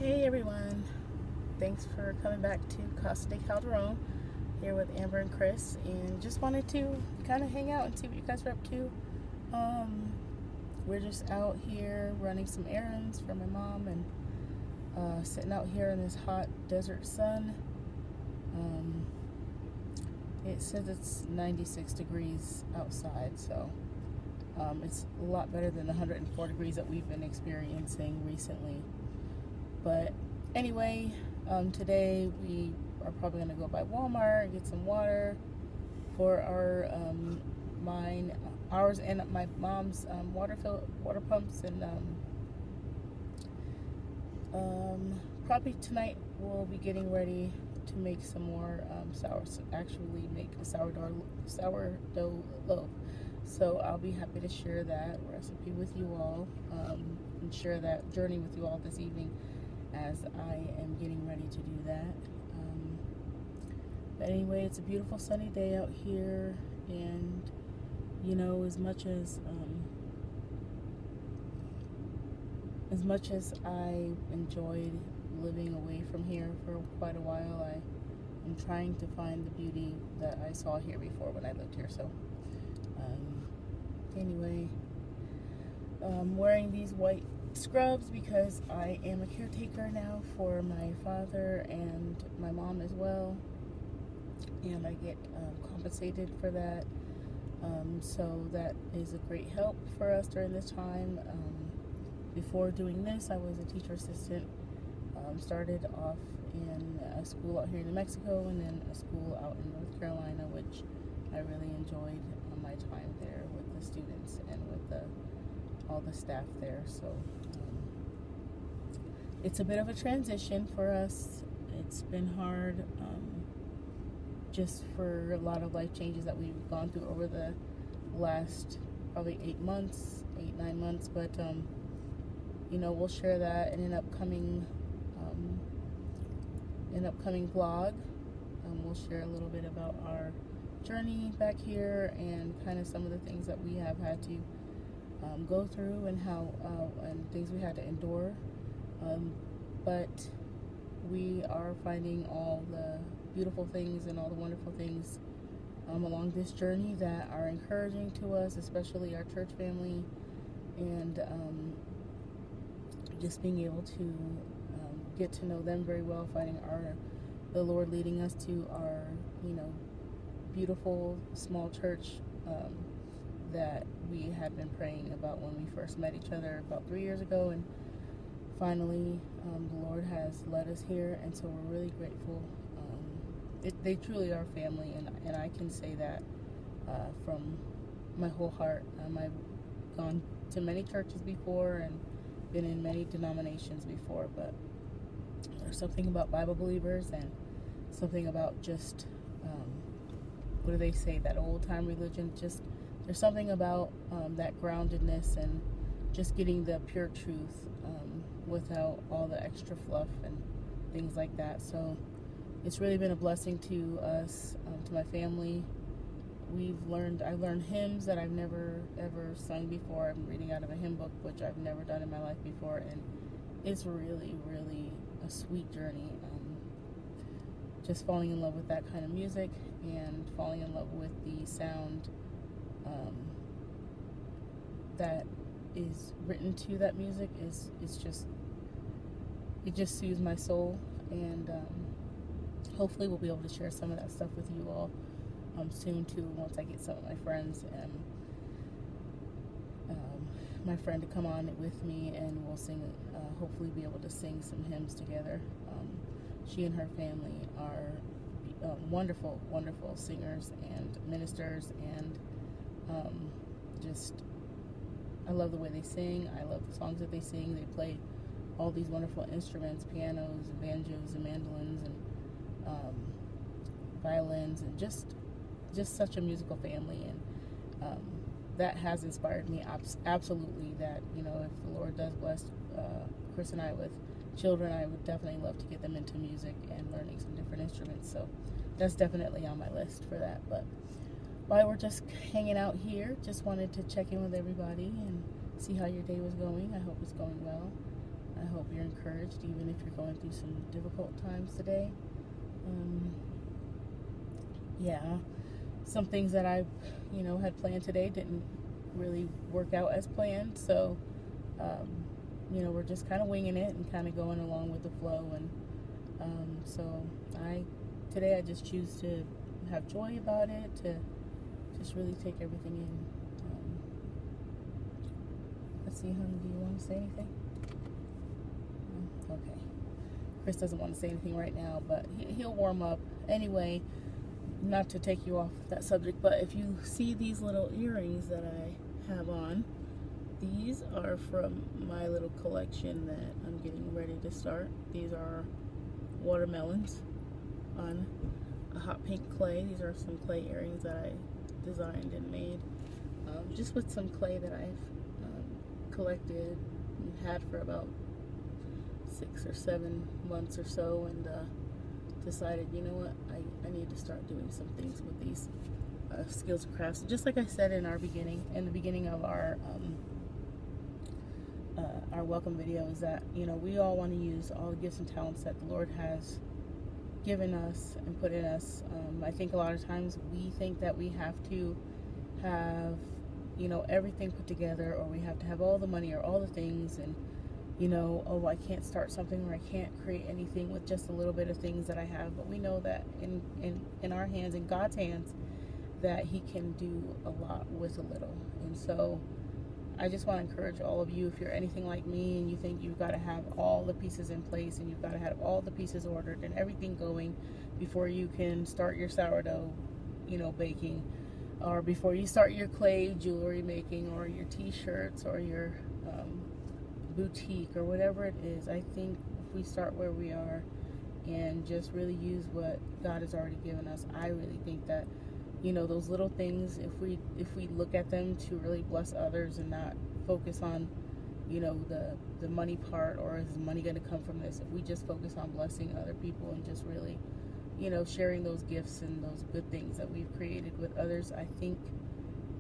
Hey everyone, thanks for coming back to Casa de Calderon here with Amber and Chris, and just wanted to kind of hang out and see what you guys are up to. We're just out here running some errands for my mom and sitting out here in this hot desert sun. It says it's 96 degrees outside, so it's a lot better than the 104 degrees that we've been experiencing recently. But anyway, today we are probably going to go by Walmart and get some water for ours and my mom's water pumps, and probably tonight we'll be getting ready to make some more make a sourdough loaf. So I'll be happy to share that recipe with you all, and share that journey with you all this evening as I am getting ready to do that. But anyway, it's a beautiful sunny day out here, and as much as I enjoyed living away from here for quite a while, I am trying to find the beauty that I saw here before when I lived here. So anyway, I'm wearing these white scrubs because I am a caretaker now for my father and my mom as well, and I get compensated for that. So that is a great help for us during this time. Before doing this, I was a teacher assistant. Started off in a school out here in New Mexico, and then a school out in North Carolina, which I really enjoyed my time there with the students and with all the staff there. So it's a bit of a transition for us. It's been hard, just for a lot of life changes that we've gone through over the last probably 9 months. But we'll share that in an upcoming vlog. We'll share a little bit about our journey back here and kind of some of the things that we have had to go through, and and things we had to endure. But we are finding all the beautiful things and all the wonderful things along this journey that are encouraging to us, especially our church family, and just being able to get to know them very well, finding the Lord leading us to our beautiful small church that we had been praying about when we first met each other about 3 years ago, and finally the Lord has led us here, and so we're really grateful. They truly are family, and I can say that from my whole heart. I've gone to many churches before and been in many denominations before, but there's something about Bible believers and something about just what do they say, that old time religion. Just there's something about that groundedness and just getting the pure truth without all the extra fluff and things like that. So it's really been a blessing to us, to my family. I learned hymns that I've never ever sung before. I'm reading out of a hymn book, which I've never done in my life before, and it's really, really a sweet journey. Just falling in love with that kind of music and falling in love with the sound that is written to that music it just soothes my soul, and hopefully we'll be able to share some of that stuff with you all soon too, once I get some of my friends and my friend to come on with me, and we'll sing, hopefully be able to sing some hymns together. She and her family are wonderful, wonderful singers and ministers, and I love the way they sing. I love the songs that they sing. They play all these wonderful instruments, pianos and banjos and mandolins and violins, and just such a musical family. And that has inspired me absolutely, that if the Lord does bless Chris and I with children, I would definitely love to get them into music and learning some different instruments. So that's definitely on my list for that. But while we're just hanging out here, just wanted to check in with everybody and see how your day was going. I hope it's going well. I hope you're encouraged, even if you're going through some difficult times today. Yeah, some things that I, had planned today didn't really work out as planned. So, we're just kind of winging it and kind of going along with the flow. And so today I just choose to have joy about it, to just really take everything in. Let's see, honey, do you want to say anything? No? Okay. Chris doesn't want to say anything right now, but he'll warm up. Anyway, not to take you off that subject, but if you see these little earrings that I have on, these are from my little collection that I'm getting ready to start. These are watermelons on a hot pink clay. These are some clay earrings that I designed and made just with some clay that I've collected and had for about 6 or 7 months or so, and decided, you know what, I need to start doing some things with these skills and crafts. Just like I said in the beginning of our welcome video, is that, we all want to use all the gifts and talents that the Lord has given us and put in us. I think a lot of times we think that we have to have, everything put together, or we have to have all the money or all the things, and oh, I can't start something, or I can't create anything with just a little bit of things that I have. But we know that in our hands, in God's hands, that He can do a lot with a little. And so I just want to encourage all of you, if you're anything like me and you think you've got to have all the pieces in place and you've got to have all the pieces ordered and everything going before you can start your sourdough, baking, or before you start your clay jewelry making, or your t-shirts, or your boutique, or whatever it is. I think if we start where we are and just really use what God has already given us, I really think that those little things, if we look at them to really bless others and not focus on the money part, or is money going to come from this, if we just focus on blessing other people and just really sharing those gifts and those good things that we've created with others, I think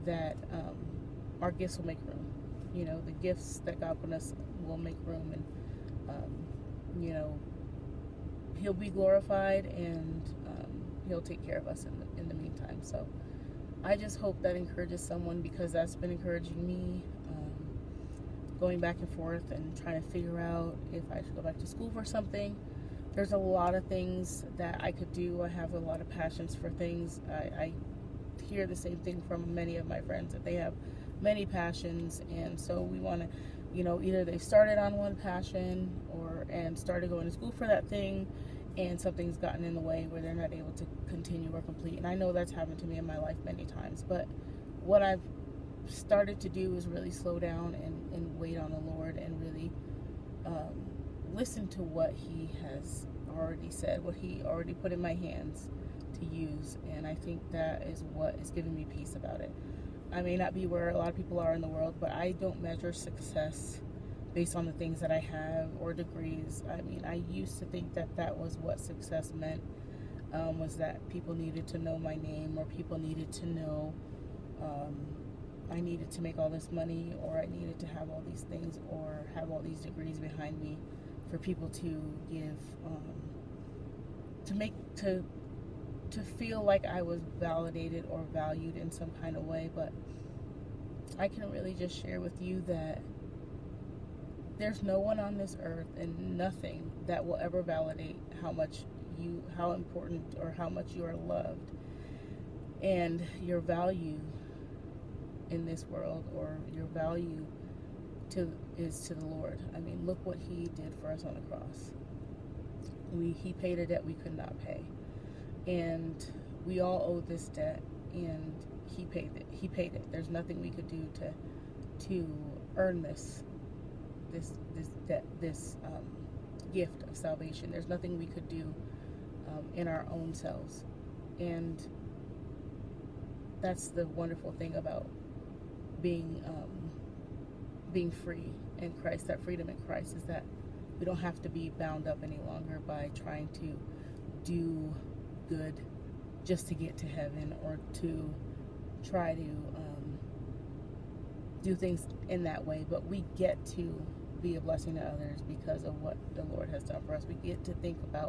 that our gifts will make room. The gifts that God put us will make room, and He'll be glorified, and He'll take care of us in the meantime. So I just hope that encourages someone, because that's been encouraging me, going back and forth and trying to figure out if I should go back to school for something. There's a lot of things that I could do. I have a lot of passions for things. I hear the same thing from many of my friends, that they have many passions, and so we want to, either they started on one passion and started going to school for that thing, and something's gotten in the way where they're not able to continue or complete. And I know that's happened to me in my life many times, but what I've started to do is really slow down and wait on the Lord, and really listen to what He has already said, what He already put in my hands to use. And I think that is what is giving me peace about it. I may not be where a lot of people are in the world, but I don't measure success based on the things that I have or degrees. I mean, I used to think that that was what success meant, was that people needed to know my name, or people needed to know I needed to make all this money, or I needed to have all these things, or have all these degrees behind me for people to give, to feel like I was validated or valued in some kind of way. But I can really just share with you that there's no one on this earth, and nothing, that will ever validate how important, or how much you are loved, and your value in this world, or your value is to the Lord. I mean, look what He did for us on the cross. He paid a debt we could not pay. And we all owe this debt, and He paid it. He paid it. There's nothing we could do to earn this debt, this gift of salvation. There's nothing we could do in our own selves. And that's the wonderful thing about being free in Christ. That freedom in Christ is that we don't have to be bound up any longer by trying to do good just to get to heaven, or to try to do things in that way. But we get to be a blessing to others because of what the Lord has done for us. We get to think about